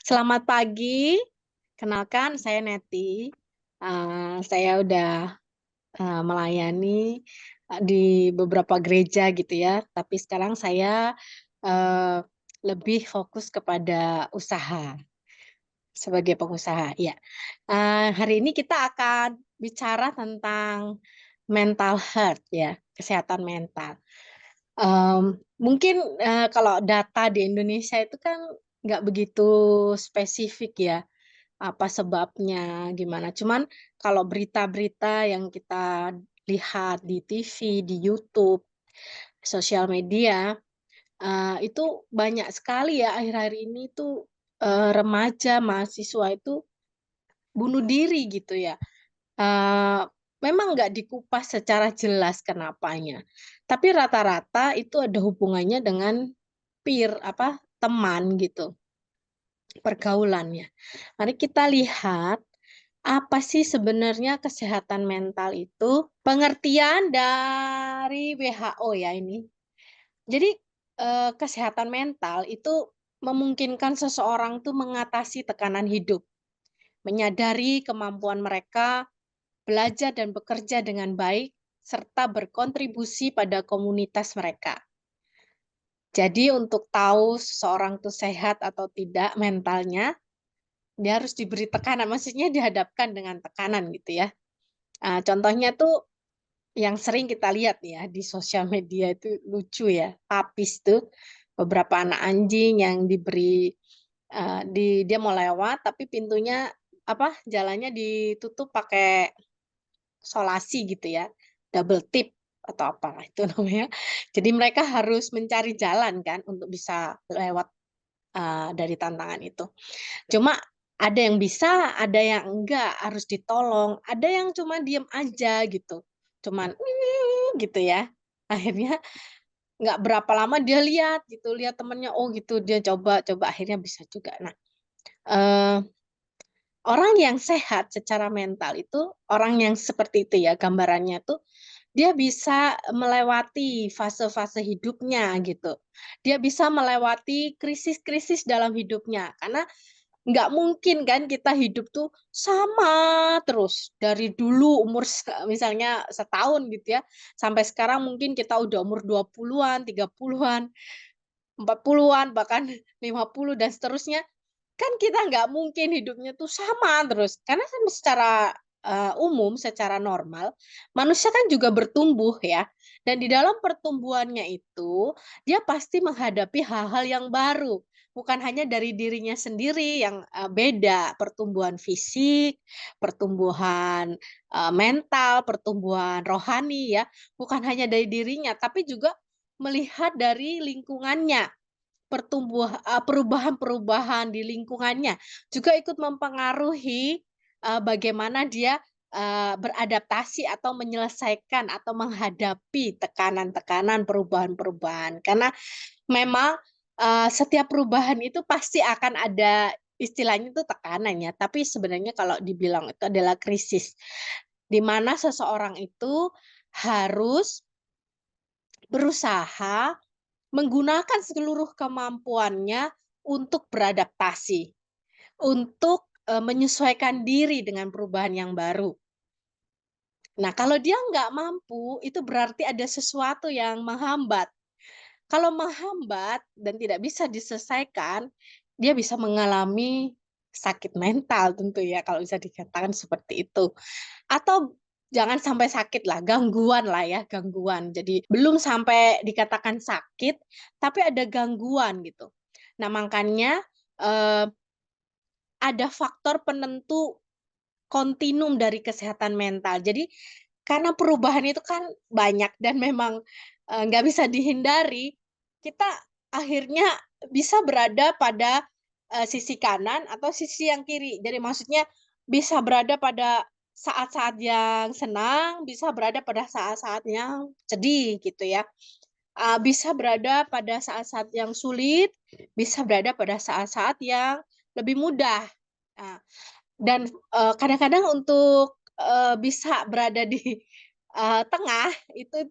Selamat pagi, kenalkan saya Neti. Saya udah, melayani, di beberapa gereja gitu ya, tapi sekarang saya, eee, lebih fokus kepada usaha, sebagai pengusaha, iya. Hari ini kita akan bicara tentang mental health ya, kesehatan mental. Mungkin, kalau data di Indonesia itu kan nggak begitu spesifik ya, apa sebabnya, gimana. Cuman kalau berita-berita yang kita lihat di TV, di YouTube, sosial media, itu banyak sekali ya akhir-akhir ini tuh, remaja, mahasiswa itu bunuh diri gitu ya. Eee, Memang nggak dikupas secara jelas kenapanya, tapi rata-rata itu ada hubungannya dengan teman gitu, pergaulannya. Mari kita lihat, apa sih sebenarnya kesehatan mental itu? Pengertian dari WHO ya ini. Jadi, kesehatan mental itu memungkinkan seseorang tuh mengatasi tekanan hidup, menyadari kemampuan mereka belajar dan bekerja dengan baik, serta berkontribusi pada komunitas mereka. Jadi untuk tahu seseorang itu sehat atau tidak mentalnya, dia harus diberi tekanan, maksudnya dihadapkan dengan tekanan gitu ya. Contohnya tuh yang sering kita lihat ya di sosial media itu lucu ya, papis tuh, beberapa anak anjing yang diberi, dia mau lewat tapi pintunya jalannya ditutup pakai solasi gitu ya, double tip atau apalah itu namanya. Jadi mereka harus mencari jalan kan untuk bisa lewat, dari tantangan itu. Cuma ada yang bisa, ada yang enggak, harus ditolong, ada yang cuma diem aja gitu, cuman gitu ya. Akhirnya nggak berapa lama dia lihat gitu, lihat temennya, oh gitu, dia coba coba akhirnya bisa juga. Nah, eee orang yang sehat secara mental itu, orang yang seperti itu ya gambarannya tuh, dia bisa melewati fase-fase hidupnya gitu. Dia bisa melewati krisis-krisis dalam hidupnya, karena nggak mungkin kan kita hidup tuh sama terus, dari dulu umur misalnya setahun gitu ya, sampai sekarang mungkin kita udah umur 20-an, 30-an, 40-an, bahkan 50 dan seterusnya. Kan kita nggak mungkin hidupnya tuh sama terus, karena kan secara, umum, secara normal, manusia kan juga bertumbuh ya, dan di dalam pertumbuhannya itu, dia pasti menghadapi hal-hal yang baru, bukan hanya dari dirinya sendiri yang, beda, pertumbuhan fisik, pertumbuhan, mental, pertumbuhan rohani ya, bukan hanya dari dirinya, tapi juga melihat dari lingkungannya. Perubahan-perubahan di lingkungannya juga ikut mempengaruhi, bagaimana dia, beradaptasi atau menyelesaikan atau menghadapi tekanan-tekanan, perubahan-perubahan. Karena memang, setiap perubahan itu pasti akan ada istilahnya itu tekanan ya, tapi sebenarnya kalau dibilang itu adalah krisis, di mana seseorang itu harus berusaha menggunakan seluruh kemampuannya untuk beradaptasi, untuk, menyesuaikan diri dengan perubahan yang baru. Nah, kalau dia nggak mampu, itu berarti ada sesuatu yang menghambat. Kalau menghambat dan tidak bisa diselesaikan, dia bisa mengalami sakit mental tentu ya, kalau bisa dikatakan seperti itu. Atau jangan sampai sakit lah, gangguan lah ya, gangguan. Jadi belum sampai dikatakan sakit, tapi ada gangguan gitu. Nah makanya, eee, ada faktor penentu kontinum dari kesehatan mental. Jadi karena perubahan itu kan banyak dan memang, nggak bisa dihindari, kita akhirnya bisa berada pada, sisi kanan atau sisi yang kiri. Jadi maksudnya bisa berada pada saat-saat yang senang, bisa berada pada saat-saat yang sedih gitu ya. Bisa berada pada saat-saat yang sulit, bisa berada pada saat-saat yang lebih mudah. Nah, dan, kadang-kadang untuk, bisa berada di, tengah itu,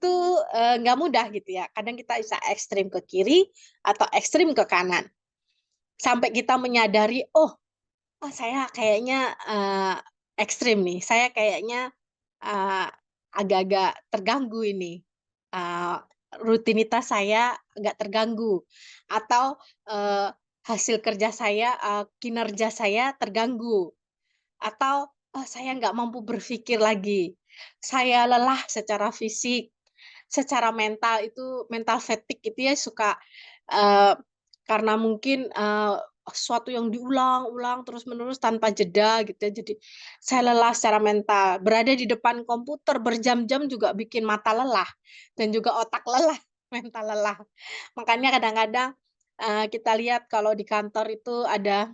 nggak mudah gitu ya. Kadang kita bisa ekstrim ke kiri atau ekstrim ke kanan. sampai kita menyadari, oh, saya kayaknya ekstrim nih, saya kayaknya uh, agak-agak terganggu ini, uh, rutinitas saya agak terganggu, atau uh, hasil kerja saya, kinerja saya terganggu, atau saya nggak mampu berpikir lagi, saya lelah secara fisik, secara mental itu mental fatigue itu ya suka karena mungkin sesuatu yang diulang-ulang terus-menerus tanpa jeda gitu ya. Jadi saya lelah secara mental. Berada di depan komputer berjam-jam juga bikin mata lelah dan juga otak lelah, mental lelah. Makanya kadang-kadang kita lihat kalau di kantor itu ada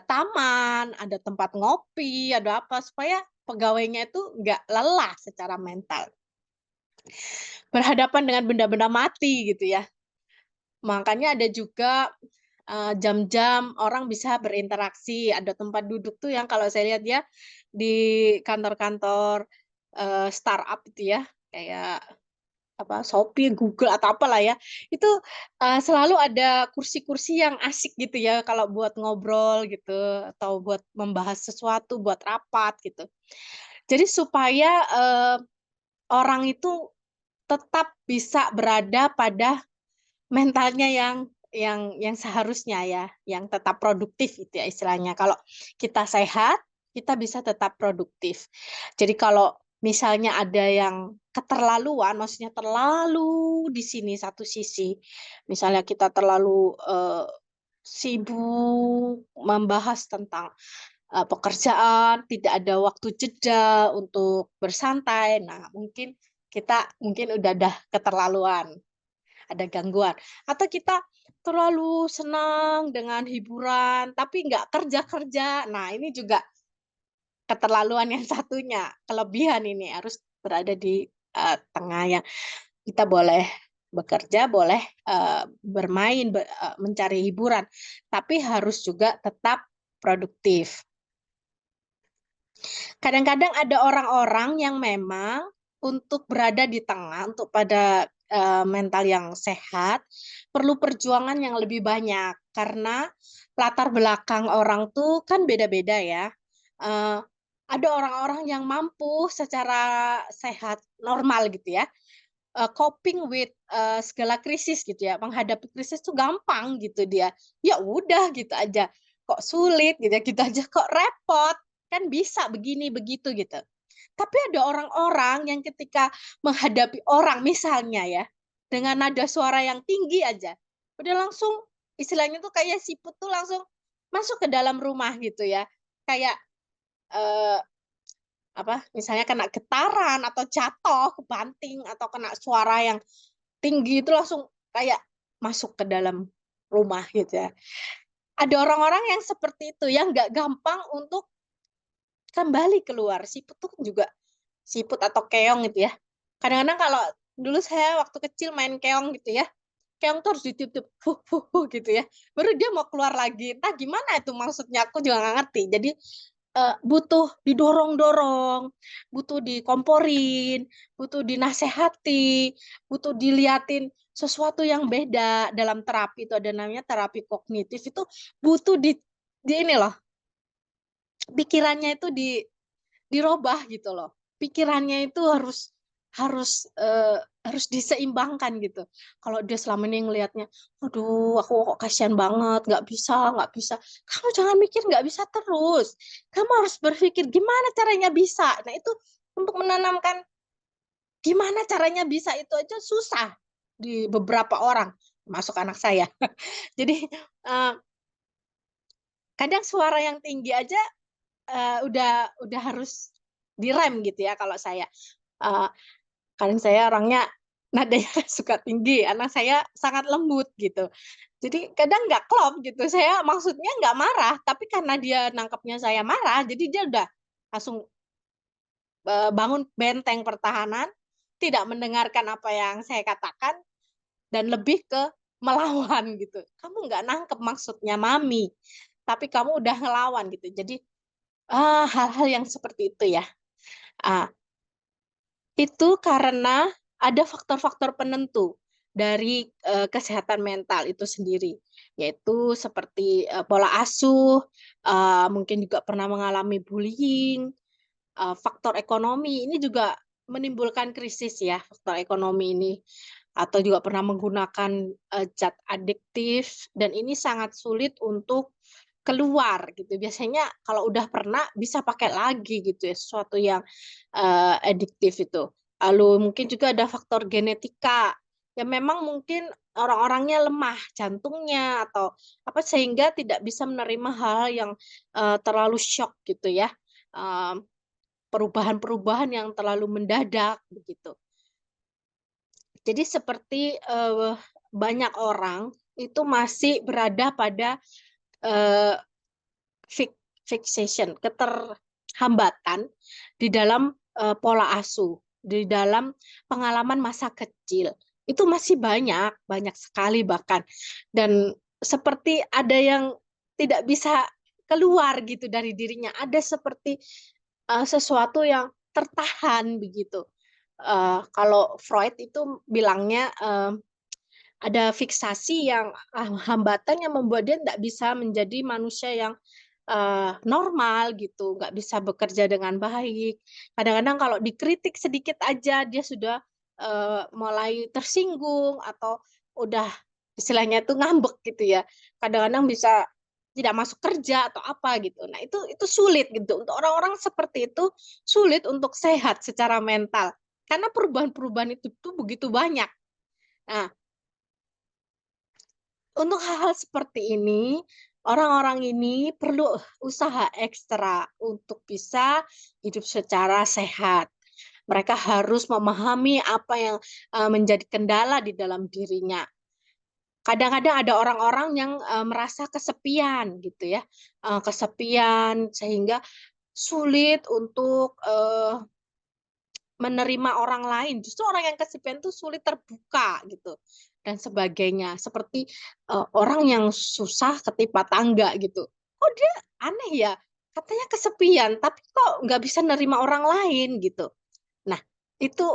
taman, ada tempat ngopi, ada apa supaya pegawainya itu nggak lelah secara mental. Berhadapan dengan benda-benda mati gitu ya. Makanya ada juga, jam-jam orang bisa berinteraksi, ada tempat duduk tuh yang kalau saya lihat ya, di kantor-kantor, startup itu ya, kayak apa, Shopee, Google, atau apalah ya, itu, selalu ada kursi-kursi yang asik gitu ya kalau buat ngobrol gitu, atau buat membahas sesuatu, buat rapat gitu. Jadi supaya, orang itu tetap bisa berada pada mentalnya yang seharusnya ya, yang tetap produktif itu ya istilahnya. Kalau kita sehat, kita bisa tetap produktif. Jadi kalau misalnya ada yang keterlaluan, maksudnya terlalu di sini satu sisi, misalnya kita terlalu, sibuk membahas tentang, pekerjaan, tidak ada waktu jeda untuk bersantai. Nah, mungkin udah keterlaluan, ada gangguan. Atau kita terlalu senang dengan hiburan, tapi nggak kerja-kerja. Nah, ini juga keterlaluan yang satunya, kelebihan ini harus berada di, tengah yang kita boleh bekerja, boleh, bermain, mencari hiburan, tapi harus juga tetap produktif. Kadang-kadang ada orang-orang yang memang untuk berada di tengah, untuk pada, mental yang sehat, perlu perjuangan yang lebih banyak. Karena latar belakang orang tuh kan beda-beda ya. Eee, ada orang-orang yang mampu secara sehat, normal gitu ya, coping with, segala krisis gitu ya, menghadapi krisis tuh gampang gitu dia. Ya udah gitu aja, kok sulit gitu ya, gitu aja kok repot, kan bisa begini begitu gitu. Tapi ada orang-orang yang ketika menghadapi orang misalnya ya, dengan nada suara yang tinggi aja, udah langsung istilahnya tuh kayak siput tuh langsung masuk ke dalam rumah gitu ya. Kayak, eee apa, misalnya kena getaran atau jatuh, kebanting, atau kena suara yang tinggi itu langsung kayak masuk ke dalam rumah gitu ya. Ada orang-orang yang seperti itu, yang nggak gampang untuk kembali keluar. Siput tuh juga siput atau keong gitu ya. Kadang-kadang kalau dulu saya waktu kecil main keong gitu ya, keong tuh harus ditiup-tiup, "Huh huh huh," gitu ya, baru dia mau keluar lagi. Entah gimana itu maksudnya, aku juga nggak ngerti. Jadi butuh didorong-dorong, butuh dikomporin, butuh dinasehati, butuh diliatin sesuatu yang beda. Dalam terapi itu ada namanya terapi kognitif, itu butuh di ini loh, pikirannya itu dirubah gitu loh. Pikirannya itu harus diseimbangkan gitu. Kalau dia selama ini ngelihatnya, "Aduh, aku kok kasihan banget, nggak bisa." Kamu jangan mikir nggak bisa terus. Kamu harus berpikir gimana caranya bisa. Nah, itu untuk menanamkan gimana caranya bisa itu aja susah di beberapa orang, termasuk anak saya. Jadi, kadang suara yang tinggi aja, udah harus direm gitu ya kalau saya. Eee, kan saya orangnya nadanya suka tinggi, anak saya sangat lembut gitu. Jadi kadang nggak klop gitu, saya maksudnya nggak marah, tapi karena dia nangkepnya saya marah, jadi dia udah langsung, bangun benteng pertahanan, tidak mendengarkan apa yang saya katakan, dan lebih ke melawan gitu. "Kamu nggak nangkep maksudnya mami, tapi kamu udah ngelawan," gitu. Jadi, hal-hal yang seperti itu ya. Ah, itu karena ada faktor-faktor penentu. dari kesehatan mental itu sendiri, yaitu seperti pola asuh, mungkin juga pernah mengalami bullying, faktor ekonomi ini juga menimbulkan krisis ya, faktor ekonomi ini, atau juga pernah menggunakan zat adiktif dan ini sangat sulit untuk keluar gitu. Biasanya kalau udah pernah bisa pakai lagi gitu ya, sesuatu yang adiktif itu. Lalu mungkin juga ada faktor genetika, ya memang mungkin orang-orangnya lemah jantungnya atau apa sehingga tidak bisa menerima hal yang terlalu syok gitu ya. Mmm, perubahan-perubahan yang terlalu mendadak begitu. Jadi seperti, banyak orang itu masih berada pada, eee, fixation, keterhambatan di dalam, pola asuh, di dalam pengalaman masa kecil. Itu masih banyak, banyak sekali bahkan. Dan seperti ada yang tidak bisa keluar gitu dari dirinya, ada seperti, sesuatu yang tertahan begitu. Kalau Freud itu bilangnya, ada fiksasi yang hambatan yang membuat dia tidak bisa menjadi manusia yang normal gitu, nggak bisa bekerja dengan baik. Kadang-kadang kalau dikritik sedikit aja dia sudah, mulai tersinggung atau udah istilahnya itu ngambek gitu ya. Kadang-kadang bisa tidak masuk kerja atau apa gitu. Nah itu sulit gitu, untuk orang-orang seperti itu sulit untuk sehat secara mental, karena perubahan-perubahan itu tuh begitu banyak. Nah, untuk hal-hal seperti ini, orang-orang ini perlu usaha ekstra untuk bisa hidup secara sehat. Mereka harus memahami apa yang, menjadi kendala di dalam dirinya. Kadang-kadang ada orang-orang yang, merasa kesepian gitu ya, kesepian sehingga sulit untuk, menerima orang lain, justru orang yang kesepian tuh sulit terbuka gitu, dan sebagainya. Seperti, orang yang susah ketimpa tangga gitu, kok dia aneh ya, katanya kesepian, tapi kok nggak bisa nerima orang lain gitu. Nah, itu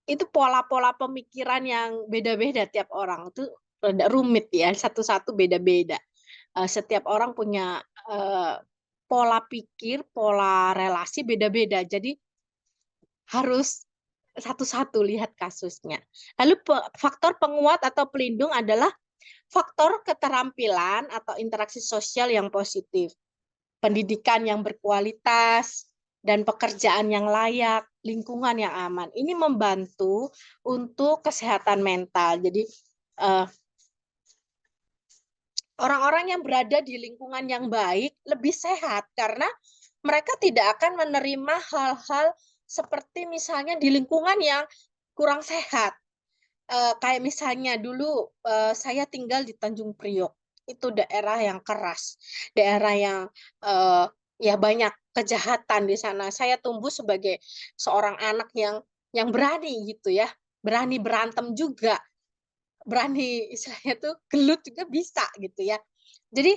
itu pola-pola pemikiran yang beda-beda tiap orang, itu rada rumit ya, satu-satu beda-beda. Setiap orang punya, pola pikir, pola relasi beda-beda, jadi harus satu-satu lihat kasusnya. Lalu faktor penguat atau pelindung adalah faktor keterampilan atau interaksi sosial yang positif, pendidikan yang berkualitas, dan pekerjaan yang layak, lingkungan yang aman. Ini membantu untuk kesehatan mental. Jadi, eh, orang-orang yang berada di lingkungan yang baik lebih sehat karena mereka tidak akan menerima hal-hal seperti misalnya di lingkungan yang kurang sehat. Kayak misalnya dulu, saya tinggal di Tanjung Priok, itu daerah yang keras, daerah yang, eee, ya banyak kejahatan di sana. Saya tumbuh sebagai seorang anak yang berani gitu ya, berani berantem juga, berani istilahnya tuh gelut juga bisa gitu ya. Jadi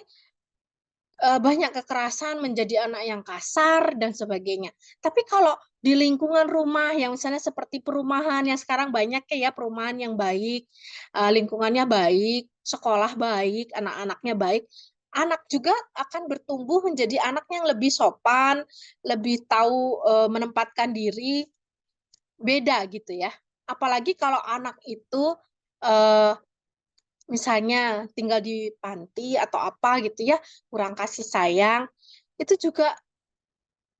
banyak kekerasan, menjadi anak yang kasar dan sebagainya. Tapi kalau di lingkungan rumah yang misalnya seperti perumahan yang sekarang banyak ya perumahan yang baik, lingkungannya baik, sekolah baik, anak-anaknya baik, anak juga akan bertumbuh menjadi anak yang lebih sopan, lebih tahu, menempatkan diri, beda gitu ya. Apalagi kalau anak itu, eee misalnya tinggal di panti atau apa gitu ya, kurang kasih sayang, itu juga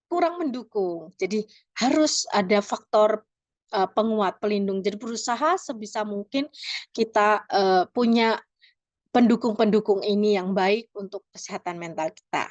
kurang mendukung. Jadi harus ada faktor, penguat, pelindung. Jadi berusaha sebisa mungkin kita, punya pendukung-pendukung ini yang baik untuk kesehatan mental kita.